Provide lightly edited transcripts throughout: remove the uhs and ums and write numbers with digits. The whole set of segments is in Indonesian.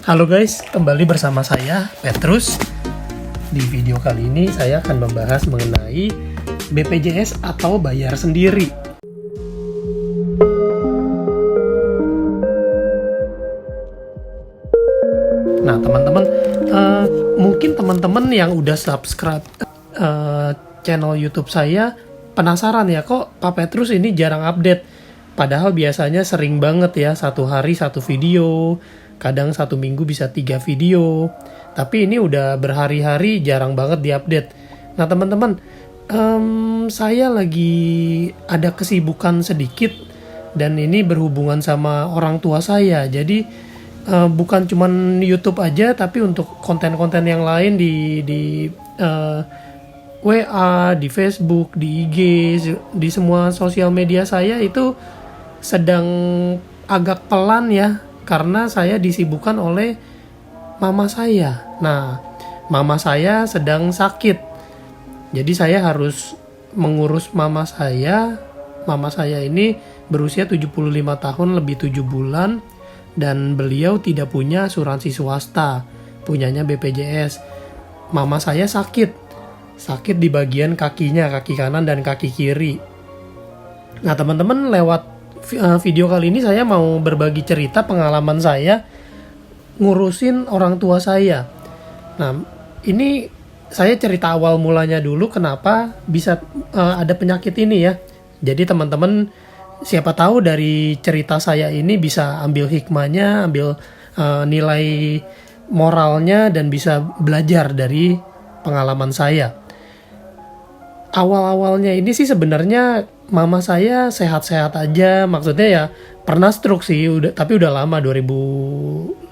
Halo guys, kembali bersama saya Petrus. Di video kali ini saya akan membahas mengenai BPJS atau bayar sendiri. Nah teman-teman, mungkin teman-teman yang udah subscribe channel YouTube saya penasaran ya, kok Pak Petrus ini jarang update. Padahal biasanya sering banget ya, satu hari satu video, kadang satu minggu bisa 3 video. Tapi ini udah berhari-hari jarang banget diupdate. Nah teman-teman, saya lagi ada kesibukan sedikit dan ini berhubungan sama orang tua saya. Jadi bukan cuman YouTube aja, tapi untuk konten-konten yang lain di WA, di Facebook, di IG, di semua sosial media saya itu sedang agak pelan ya, karena saya disibukkan oleh mama saya. Nah, mama saya sedang sakit. Jadi saya harus mengurus mama saya. Mama saya ini berusia 75 tahun lebih 7 bulan dan beliau tidak punya asuransi swasta, punyanya BPJS. Mama saya sakit di bagian kakinya, kaki kanan dan kaki kiri. Nah, teman-teman, lewat video kali ini saya mau berbagi cerita pengalaman saya ngurusin orang tua saya. Nah, ini saya cerita awal mulanya dulu kenapa bisa ada penyakit ini ya. Jadi teman-teman, siapa tahu dari cerita saya ini bisa ambil hikmahnya, ambil nilai moralnya dan bisa belajar dari pengalaman saya. Awal-awalnya ini sih sebenarnya mama saya sehat-sehat aja, maksudnya ya pernah stroke sih, tapi udah lama, 2015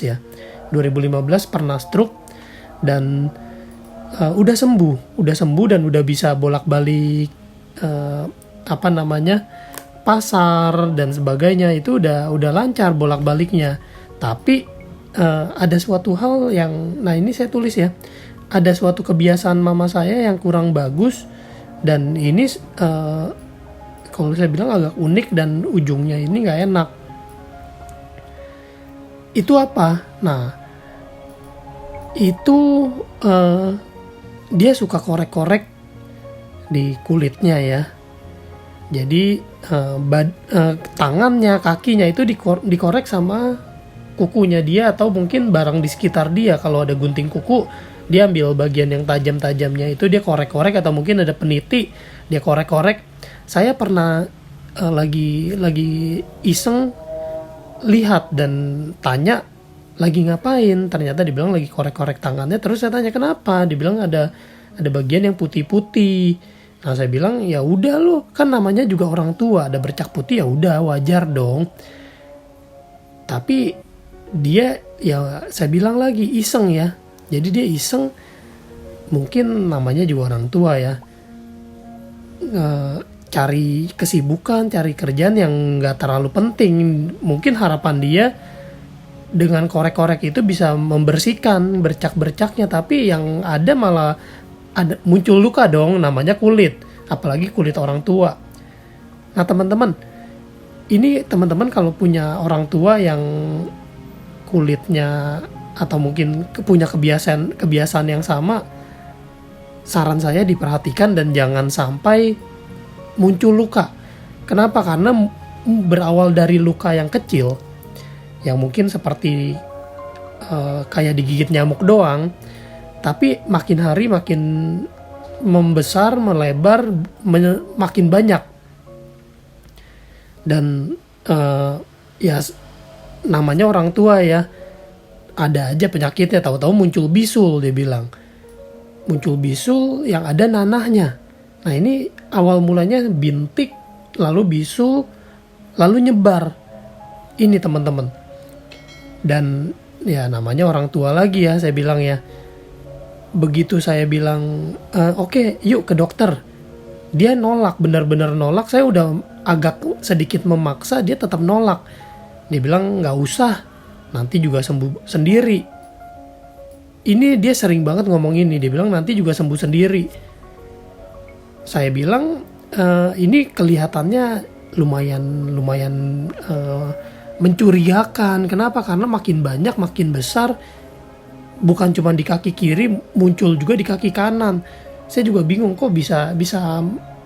ya. 2015 pernah stroke dan udah sembuh dan udah bisa bolak-balik pasar dan sebagainya, itu udah lancar bolak-baliknya. Tapi ada suatu hal yang, nah ini saya tulis ya, ada suatu kebiasaan mama saya yang kurang bagus dan ini kalau saya bilang agak unik dan ujungnya ini nggak enak. Itu apa? Nah, itu dia suka korek-korek di kulitnya ya. Jadi tangannya, kakinya itu dikorek sama kukunya dia atau mungkin barang di sekitar dia. Kalau ada gunting kuku, dia ambil bagian yang tajam-tajamnya itu dia korek-korek, atau mungkin ada peniti dia korek-korek. Saya pernah lagi iseng lihat dan tanya lagi ngapain, ternyata dibilang lagi korek-korek tangannya. Terus saya tanya kenapa, dibilang ada bagian yang putih-putih. Nah saya bilang ya udah loh, kan namanya juga orang tua, ada bercak putih, ya udah wajar dong. Tapi dia, ya saya bilang lagi iseng ya. Jadi dia iseng, mungkin namanya juga orang tua ya, cari kesibukan, cari kerjaan yang gak terlalu penting. Mungkin harapan dia dengan korek-korek itu bisa membersihkan bercak-bercaknya, tapi yang ada malah muncul luka dong, namanya kulit, apalagi kulit orang tua. Nah teman-teman, ini teman-teman kalau punya orang tua yang kulitnya atau mungkin punya kebiasaan yang sama, saran saya diperhatikan dan jangan sampai muncul luka. Kenapa? Karena berawal dari luka yang kecil, yang mungkin seperti kayak digigit nyamuk doang, tapi makin hari makin membesar, melebar, makin banyak. Dan ya namanya orang tua ya, ada aja penyakitnya, tahu-tahu muncul bisul, dia bilang. Muncul bisul yang ada nanahnya. Nah ini awal mulanya bintik, lalu bisul, lalu nyebar. Ini teman-teman. Dan ya namanya orang tua lagi ya, saya bilang ya. Begitu saya bilang, oke, yuk ke dokter. Dia nolak, benar-benar nolak. Saya udah agak sedikit memaksa, dia tetap nolak. Dia bilang nggak usah, nanti juga sembuh sendiri. Ini dia sering banget ngomong ini, dia bilang nanti juga sembuh sendiri. Saya bilang ini kelihatannya lumayan mencurigakan. Kenapa? Karena makin banyak, makin besar, bukan cuma di kaki kiri, muncul juga di kaki kanan. Saya juga bingung kok bisa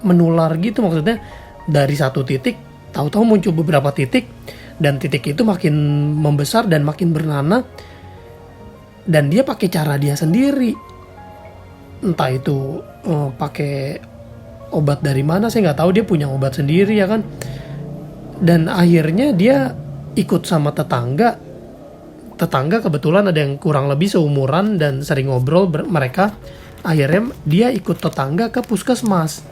menular gitu, maksudnya dari satu titik tahu-tahu muncul beberapa titik, dan titik itu makin membesar dan makin bernanah, dan dia pakai cara dia sendiri. Entah itu pakai obat dari mana, saya nggak tahu, dia punya obat sendiri ya kan. Dan akhirnya dia ikut sama tetangga kebetulan ada yang kurang lebih seumuran dan sering ngobrol mereka. Akhirnya dia ikut tetangga ke puskesmas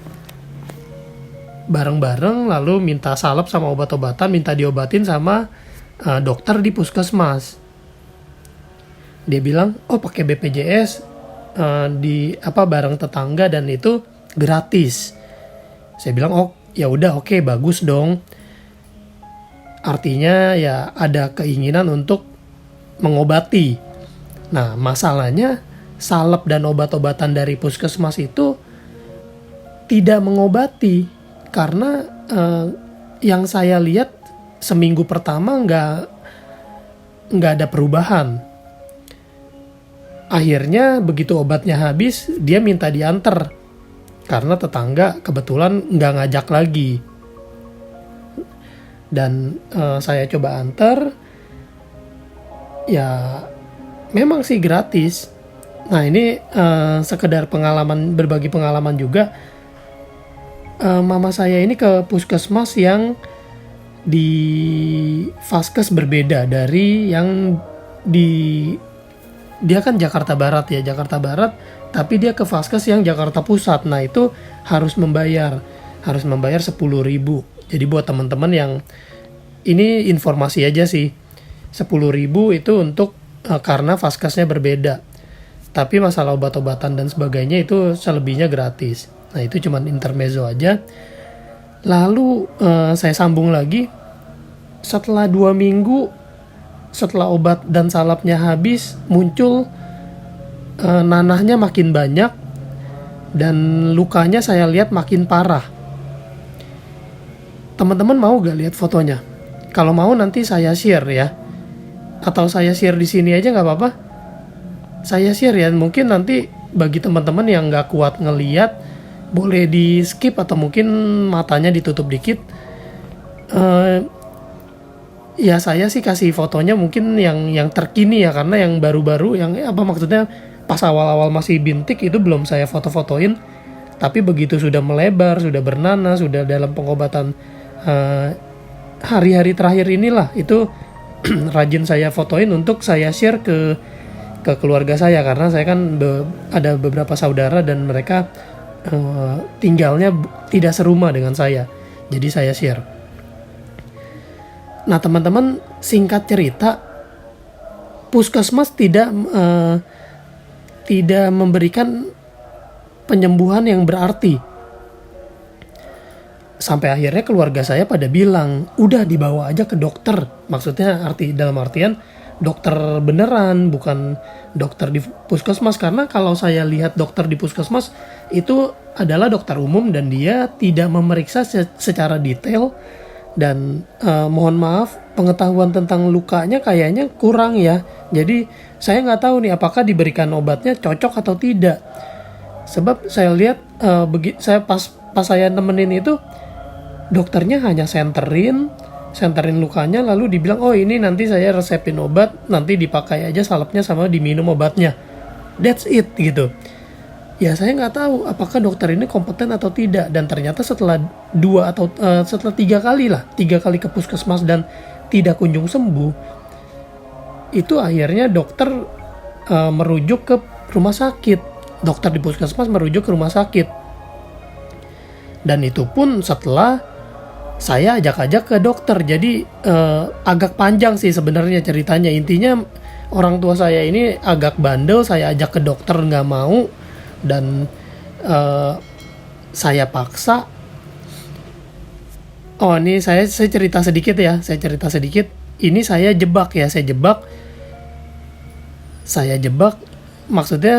bareng-bareng, lalu minta salep sama obat-obatan, minta diobatin sama dokter di puskesmas. Dia bilang, oh pakai BPJS, bareng tetangga, dan itu gratis. Saya bilang, oh ya udah, oke, bagus dong. Artinya ya ada keinginan untuk mengobati. Nah, masalahnya salep dan obat-obatan dari puskesmas itu tidak mengobati, karena yang saya lihat seminggu pertama nggak ada perubahan. Akhirnya begitu obatnya habis, dia minta diantar karena tetangga kebetulan nggak ngajak lagi. Dan saya coba antar, ya memang sih gratis. Nah ini sekedar berbagi pengalaman juga. Mama saya ini ke puskesmas yang di Vaskes berbeda dari yang dia kan Jakarta Barat, tapi dia ke Vaskes yang Jakarta Pusat. Nah itu harus membayar 10.000. Jadi buat teman-teman yang ini informasi aja sih, 10.000 itu untuk karena Vaskesnya berbeda. Tapi masalah obat-obatan dan sebagainya itu selebihnya gratis. Nah itu cuman intermezzo aja. Lalu saya sambung lagi. Setelah 2 minggu, setelah obat dan salapnya habis, muncul nanahnya makin banyak dan lukanya saya lihat makin parah. Teman-teman mau gak lihat fotonya? Kalau mau nanti saya share ya, atau saya share di sini aja nggak apa-apa. Saya share ya, mungkin nanti bagi teman-teman yang nggak kuat ngelihat, boleh di skip atau mungkin matanya ditutup dikit. Ya saya sih kasih fotonya mungkin yang terkini ya, karena yang baru-baru, yang maksudnya pas awal-awal masih bintik itu belum saya foto-fotoin. Tapi begitu sudah melebar, sudah bernanah, sudah dalam pengobatan hari-hari terakhir inilah, itu rajin saya fotoin untuk saya share ke keluarga saya, karena saya kan ada beberapa saudara dan mereka tinggalnya tidak serumah dengan saya, jadi saya share. Nah teman-teman, singkat cerita, puskesmas tidak memberikan penyembuhan yang berarti. Sampai akhirnya keluarga saya pada bilang, udah dibawa aja ke dokter. Maksudnya dalam artian dokter beneran, bukan dokter di puskesmas. Karena kalau saya lihat dokter di puskesmas itu adalah dokter umum dan dia tidak memeriksa secara detail. Dan mohon maaf, pengetahuan tentang lukanya kayaknya kurang ya. Jadi saya nggak tahu nih apakah diberikan obatnya cocok atau tidak. Sebab saya lihat saya pas saya nemenin itu, dokternya hanya senterin lukanya, lalu dibilang, oh ini nanti saya resepin obat, nanti dipakai aja salepnya sama diminum obatnya. That's it gitu. Ya saya nggak tahu apakah dokter ini kompeten atau tidak. Dan ternyata setelah 3 kali ke puskesmas dan tidak kunjung sembuh, itu akhirnya dokter merujuk ke rumah sakit. Dokter di puskesmas merujuk ke rumah sakit. Dan itu pun setelah saya ajak-ajak ke dokter. Jadi agak panjang sih sebenarnya ceritanya. Intinya orang tua saya ini agak bandel, saya ajak ke dokter nggak mau. Dan saya paksa. Oh ini saya cerita sedikit ya. Ini saya jebak. Maksudnya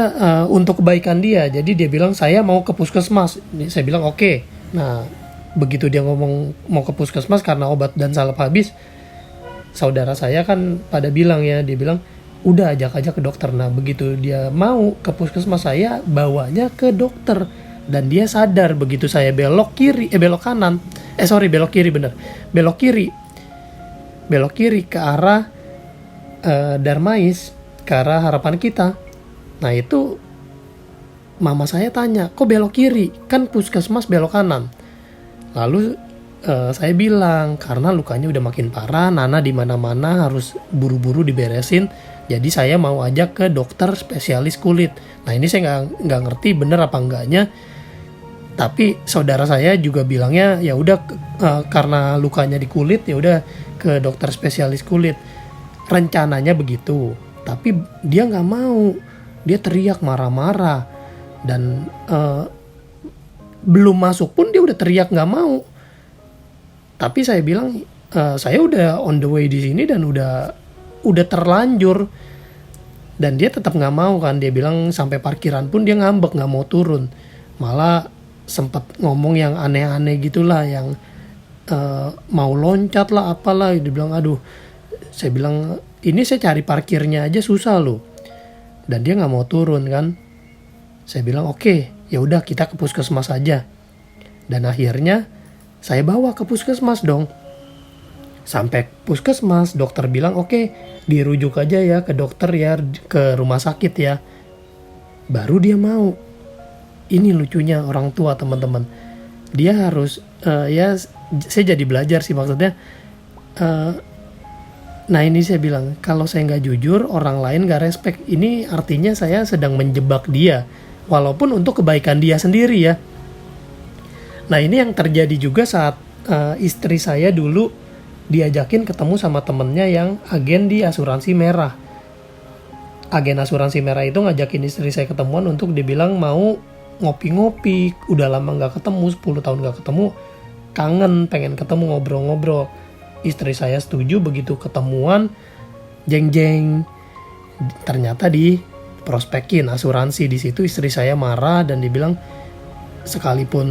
untuk kebaikan dia. Jadi dia bilang saya mau ke puskesmas. Saya bilang oke. Nah begitu dia ngomong mau ke puskesmas karena obat dan salep habis, saudara saya kan pada bilang ya, dia bilang udah ajak aja ke dokter. Nah begitu dia mau ke puskesmas, saya bawanya ke dokter, dan dia sadar begitu saya belok kanan, belok kiri, bener, belok kiri ke arah Darmais, ke arah Harapan Kita. Nah itu mama saya tanya, kok belok kiri, kan puskesmas belok kanan. Lalu saya bilang karena lukanya udah makin parah, Nana di mana-mana harus buru-buru diberesin, jadi saya mau ajak ke dokter spesialis kulit. Nah ini saya nggak ngerti bener apa enggaknya, tapi saudara saya juga bilangnya ya udah karena lukanya di kulit ya udah ke dokter spesialis kulit. Rencananya begitu, tapi dia nggak mau, dia teriak marah-marah, dan belum masuk pun dia udah teriak nggak mau. Tapi saya bilang saya udah on the way di sini dan udah terlanjur, dan dia tetap nggak mau kan. Dia bilang sampai parkiran pun dia ngambek nggak mau turun, malah sempat ngomong yang aneh-aneh gitulah, yang mau loncat lah apalah. Dia bilang aduh, saya bilang ini saya cari parkirnya aja susah loh, dan dia nggak mau turun kan. Saya bilang oke, ya udah kita ke puskesmas aja. Dan akhirnya saya bawa ke puskesmas dong. Sampai puskesmas, dokter bilang oke, dirujuk aja ya ke dokter ya, ke rumah sakit ya. Baru dia mau. Ini lucunya orang tua teman-teman. Dia harus ya saya jadi belajar sih maksudnya. Nah ini saya bilang, kalau saya nggak jujur, orang lain nggak respect. Ini artinya saya sedang menjebak dia, walaupun untuk kebaikan dia sendiri ya. Nah ini yang terjadi juga saat istri saya dulu diajakin ketemu sama temennya yang agen di asuransi merah. Agen asuransi merah itu ngajakin istri saya ketemuan untuk dibilang mau ngopi-ngopi. Udah lama nggak ketemu, 10 tahun nggak ketemu, kangen, pengen ketemu ngobrol-ngobrol. Istri saya setuju, begitu ketemuan, jeng-jeng. Ternyata di prospekin asuransi. Di situ istri saya marah dan dibilang sekalipun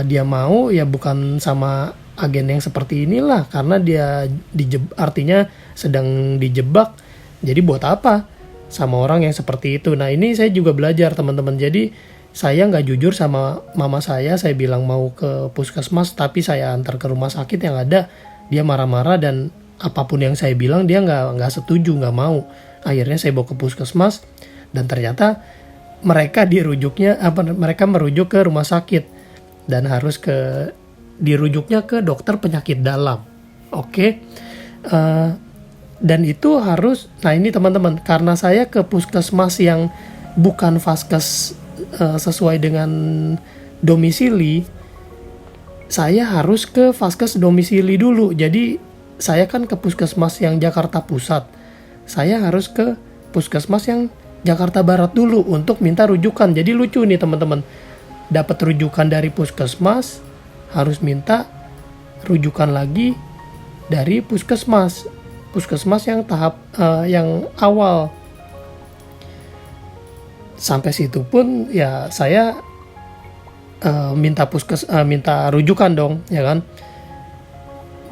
dia mau ya bukan sama agen yang seperti inilah, karena dia artinya sedang dijebak. Jadi buat apa sama orang yang seperti itu. Nah ini saya juga belajar teman-teman. Jadi saya nggak jujur sama mama saya bilang mau ke puskesmas, tapi saya antar ke rumah sakit, yang ada dia marah-marah, dan apapun yang saya bilang dia nggak setuju, nggak mau. Akhirnya saya bawa ke puskesmas, dan ternyata mereka mereka merujuk ke rumah sakit, dan harus dirujuknya ke dokter penyakit dalam. Oke. Dan itu harus, nah ini teman-teman, karena saya ke puskesmas yang bukan vaskes sesuai dengan domisili, saya harus ke vaskes domisili dulu. Jadi saya kan ke puskesmas yang Jakarta Pusat, saya harus ke puskesmas yang Jakarta Barat dulu untuk minta rujukan. Jadi lucu nih teman-teman, dapat rujukan dari puskesmas, harus minta rujukan lagi dari puskesmas yang tahap yang awal. Sampai situ pun ya saya minta rujukan dong, ya kan.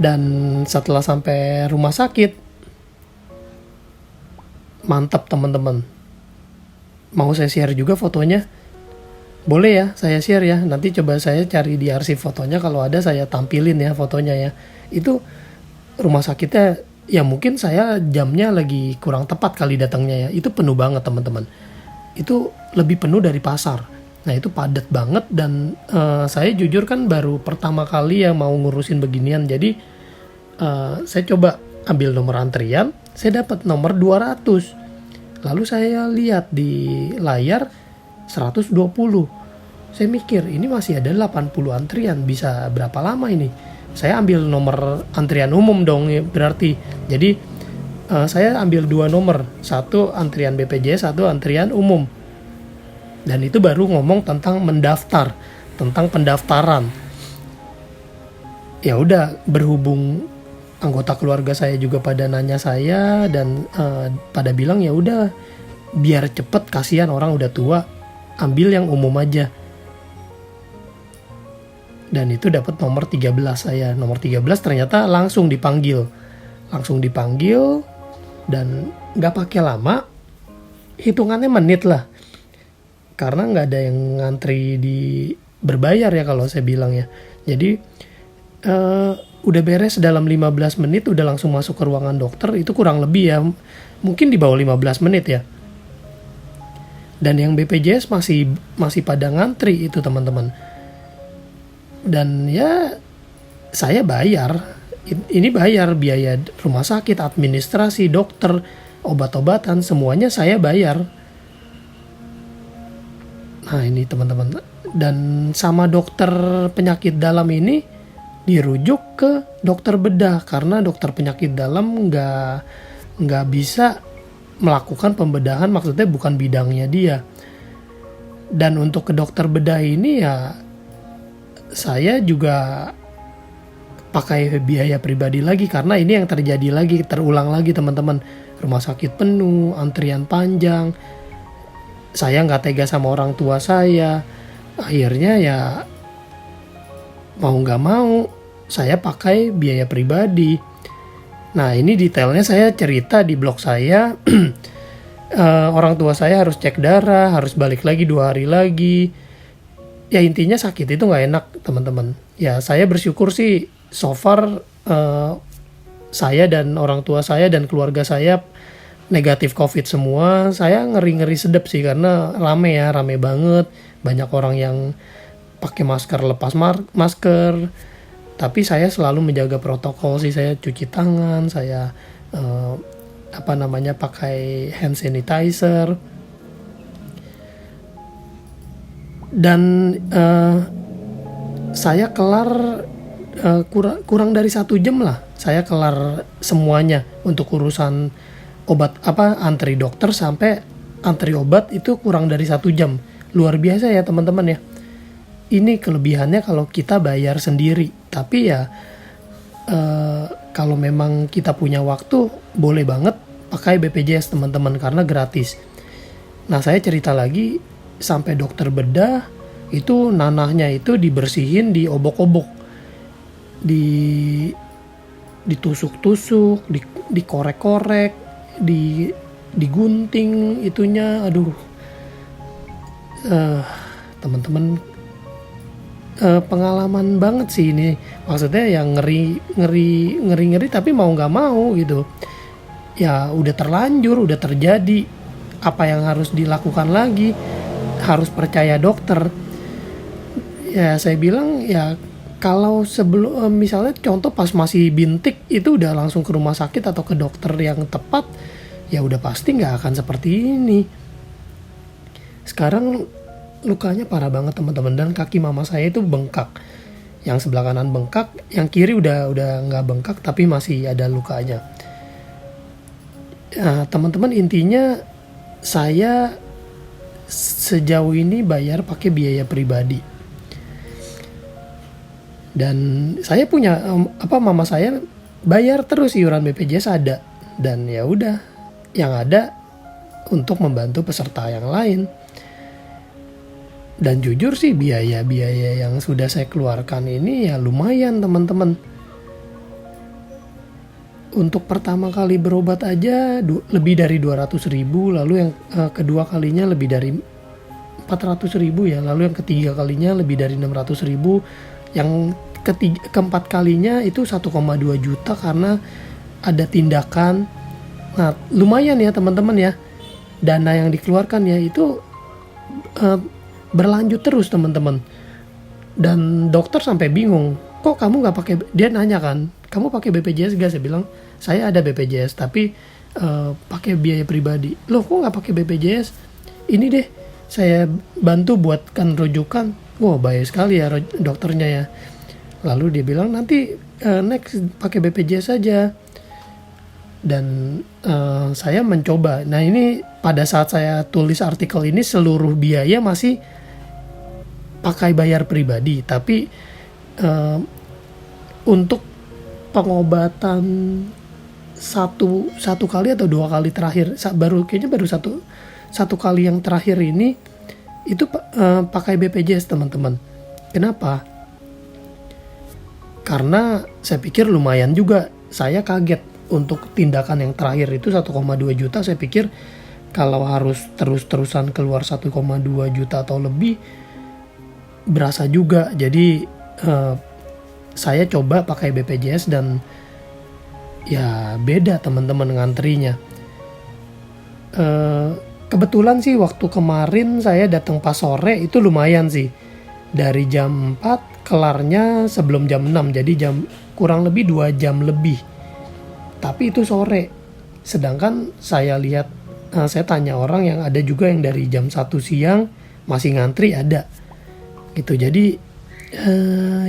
Dan setelah sampai rumah sakit, mantap teman-teman. Mau saya share juga fotonya? Boleh ya, saya share ya. Nanti coba saya cari di arsip fotonya, kalau ada saya tampilin ya fotonya ya. Itu rumah sakitnya ya, mungkin saya jamnya lagi kurang tepat kali datangnya ya. Itu penuh banget teman-teman. Itu lebih penuh dari pasar. Nah itu padat banget, dan saya jujur kan baru pertama kali ya mau ngurusin beginian. Jadi saya coba ambil nomor antrian, saya dapat nomor 200. Lalu saya lihat di layar 120. Saya mikir ini masih ada 80 antrian, bisa berapa lama ini? Saya ambil nomor antrian umum dong berarti. Jadi saya ambil 2 nomor, satu antrian BPJS, satu antrian umum. Dan itu baru ngomong tentang mendaftar, tentang pendaftaran. Ya udah, berhubung anggota keluarga saya juga pada nanya saya, dan pada bilang ya udah biar cepet, kasihan orang udah tua, ambil yang umum aja. Dan itu dapat nomor 13 saya. Nomor 13 ternyata langsung dipanggil langsung dipanggil dan nggak pakai lama, hitungannya menit lah, karena nggak ada yang ngantri di berbayar ya kalau saya bilang ya. Jadi udah beres dalam 15 menit udah langsung masuk ke ruangan dokter, itu kurang lebih ya mungkin di bawah 15 menit ya. Dan yang BPJS masih pada ngantri itu teman-teman. Dan ya saya bayar, ini bayar biaya rumah sakit, administrasi, dokter, obat-obatan, semuanya saya bayar. Nah ini teman-teman, dan sama dokter penyakit dalam ini dirujuk ke dokter bedah, karena dokter penyakit dalam nggak bisa melakukan pembedahan, maksudnya bukan bidangnya dia. Dan untuk ke dokter bedah ini ya saya juga pakai biaya pribadi lagi, karena ini yang terjadi lagi, terulang lagi teman-teman. Rumah sakit penuh, antrian panjang, saya nggak tega sama orang tua saya, akhirnya ya mau nggak mau saya pakai biaya pribadi. Nah ini detailnya saya cerita di blog saya. Orang tua saya harus cek darah, harus balik lagi 2 hari lagi. Ya intinya sakit itu nggak enak teman-teman. Ya saya bersyukur sih so far saya dan orang tua saya dan keluarga saya negatif COVID semua. Saya ngeri-ngeri sedep sih, karena rame banget. Banyak orang yang pakai masker, lepas masker. Tapi saya selalu menjaga protokol sih, saya cuci tangan, saya pakai hand sanitizer. Dan saya kelar kurang dari 1 jam lah, saya kelar semuanya untuk urusan obat, antri dokter sampai antri obat itu kurang dari 1 jam. Luar biasa ya teman-teman ya. Ini kelebihannya kalau kita bayar sendiri. Tapi ya kalau memang kita punya waktu, boleh banget pakai BPJS teman-teman, karena gratis. Nah saya cerita lagi, sampai dokter bedah itu nanahnya itu dibersihin, diobok-obok, ditusuk-tusuk, dikorek-korek, digunting itunya. Aduh teman-teman, pengalaman banget sih ini, maksudnya yang ngeri tapi mau nggak mau gitu ya, udah terlanjur, udah terjadi, apa yang harus dilakukan lagi, harus percaya dokter. Ya saya bilang ya, kalau sebelum misalnya contoh pas masih bintik itu udah langsung ke rumah sakit atau ke dokter yang tepat, ya udah pasti nggak akan seperti ini. Sekarang lukanya parah banget teman-teman, dan kaki mama saya itu bengkak. Yang sebelah kanan bengkak, yang kiri udah nggak bengkak tapi masih ada lukanya. Nah, teman-teman, intinya saya sejauh ini bayar pakai biaya pribadi. Dan saya punya mama saya bayar terus iuran BPJS ada, dan ya udah yang ada untuk membantu peserta yang lain. Dan jujur sih biaya-biaya yang sudah saya keluarkan ini ya lumayan teman-teman. Untuk pertama kali berobat aja lebih dari 200.000, lalu yang kedua kalinya lebih dari 400.000 ya, lalu yang ketiga kalinya lebih dari 600.000, yang keempat kalinya itu 1,2 juta karena ada tindakan. Nah lumayan ya teman-teman ya, dana yang dikeluarkan ya itu berlanjut terus teman-teman. Dan dokter sampai bingung, kok kamu nggak pakai, dia nanya kan, kamu pakai BPJS gak? Saya bilang saya ada BPJS tapi pakai biaya pribadi. Loh kok nggak pakai BPJS? Ini deh saya bantu buatkan rujukan. Wah baik sekali ya dokternya ya. Lalu dia bilang nanti next pakai BPJS saja. Dan saya mencoba. Nah ini pada saat saya tulis artikel ini seluruh biaya masih pakai bayar pribadi, tapi untuk pengobatan satu kali atau 2 kali terakhir, baru satu kali yang terakhir ini itu pakai BPJS teman-teman. Kenapa? Karena saya pikir lumayan juga. Saya kaget untuk tindakan yang terakhir itu 1,2 juta, saya pikir kalau harus terus-terusan keluar 1,2 juta atau lebih berasa juga. Jadi saya coba pakai BPJS dan ya beda teman-teman ngantrinya. Kebetulan sih waktu kemarin saya datang pas sore itu lumayan sih. Dari jam 4 kelarnya sebelum jam 6, jadi kurang lebih 2 jam lebih. Tapi itu sore. Sedangkan saya lihat, saya tanya orang yang ada juga yang dari jam 1 siang masih ngantri ada. Gitu. Jadi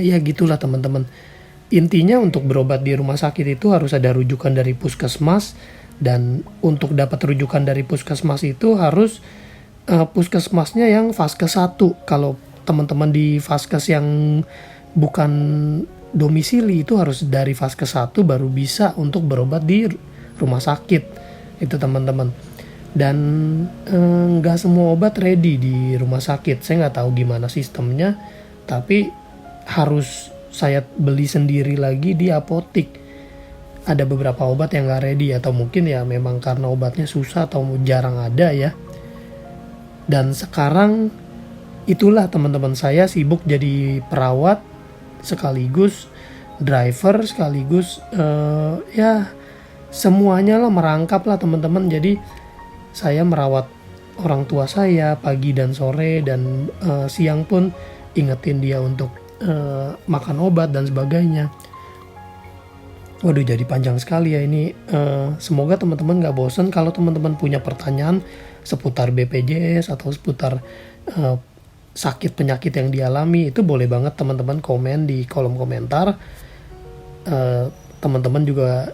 ya gitulah teman-teman. Intinya untuk berobat di rumah sakit itu harus ada rujukan dari puskesmas, dan untuk dapat rujukan dari puskesmas itu harus puskesmasnya yang Vaskes 1. Kalau teman-teman di Vaskes yang bukan domisili itu harus dari Vaskes 1 baru bisa untuk berobat di rumah sakit. Itu teman-teman. Dan nggak semua obat ready di rumah sakit. Saya nggak tahu gimana sistemnya, tapi harus saya beli sendiri lagi di apotik. Ada beberapa obat yang nggak ready, atau mungkin ya memang karena obatnya susah atau jarang ada ya. Dan sekarang itulah teman-teman, saya sibuk jadi perawat sekaligus driver sekaligus ya semuanya lah, merangkap lah teman-teman. Jadi saya merawat orang tua saya pagi dan sore, dan siang pun ingetin dia untuk makan obat dan sebagainya. Waduh, jadi panjang sekali ya ini. Semoga teman-teman gak bosan. Kalau teman-teman punya pertanyaan seputar BPJS atau seputar sakit penyakit yang dialami, itu boleh banget teman-teman komen di kolom komentar. Teman-teman juga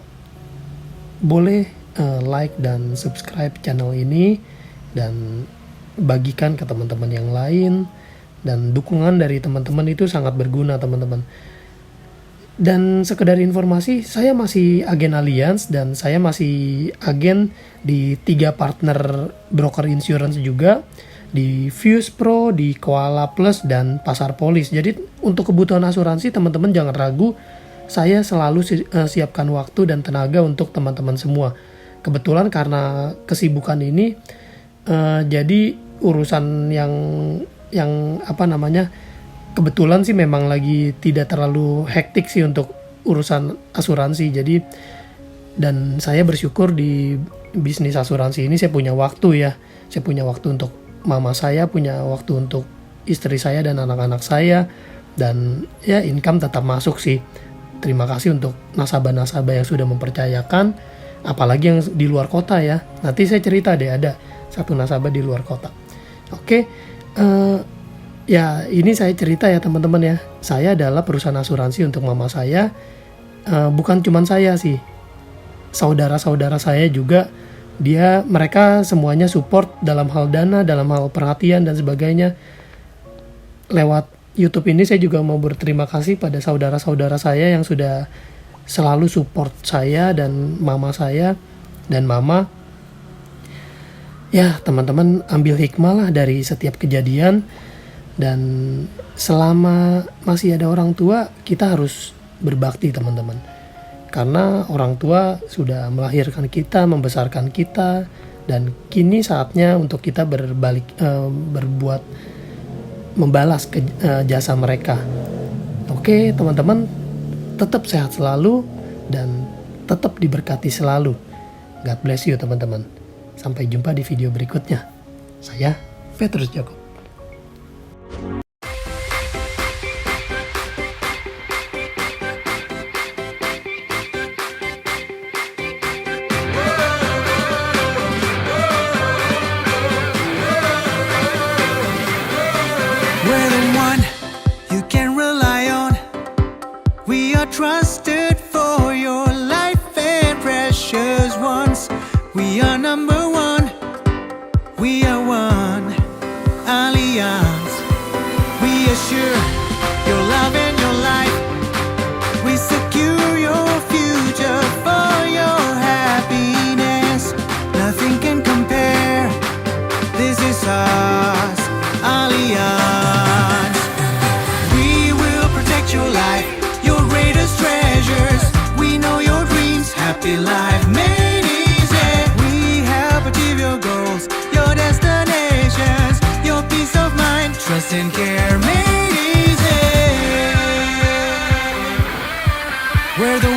boleh like dan subscribe channel ini, dan bagikan ke teman-teman yang lain. Dan dukungan dari teman-teman itu sangat berguna teman-teman. Dan sekedar informasi, saya masih agen Allianz, dan saya masih agen di 3 partner broker insurance juga, di Fuse Pro, di Koala Plus, dan Pasar Polis. Jadi untuk kebutuhan asuransi teman-teman jangan ragu, saya selalu siapkan waktu dan tenaga untuk teman-teman semua. Kebetulan karena kesibukan ini, jadi urusan yang apa namanya, kebetulan sih memang lagi tidak terlalu hektik sih untuk urusan asuransi. Jadi, dan saya bersyukur di bisnis asuransi ini saya punya waktu ya. Saya punya waktu untuk mama saya, punya waktu untuk istri saya dan anak-anak saya, dan ya income tetap masuk sih. Terima kasih untuk nasabah-nasabah yang sudah mempercayakan, apalagi yang di luar kota ya. Nanti saya cerita deh, ada satu nasabah di luar kota. Oke, ya ini saya cerita ya teman-teman ya. Saya adalah perusahaan asuransi untuk mama saya. Bukan cuman saya sih, saudara-saudara saya juga, mereka semuanya support dalam hal dana, dalam hal perhatian dan sebagainya. Lewat YouTube ini saya juga mau berterima kasih pada saudara-saudara saya yang sudah selalu support saya dan mama saya dan mama. Ya teman-teman, ambil hikmah lah dari setiap kejadian. Dan selama masih ada orang tua, kita harus berbakti teman-teman. Karena orang tua sudah melahirkan kita, membesarkan kita, dan kini saatnya untuk kita membalas jasa mereka. Oke teman-teman, tetap sehat selalu dan tetap diberkati selalu. God bless you teman-teman. Sampai jumpa di video berikutnya. Saya Petrus Jacob. We're the one you can rely on. We are trusted for your life and precious ones. We are number one. We are one. Instant care made easy. Where the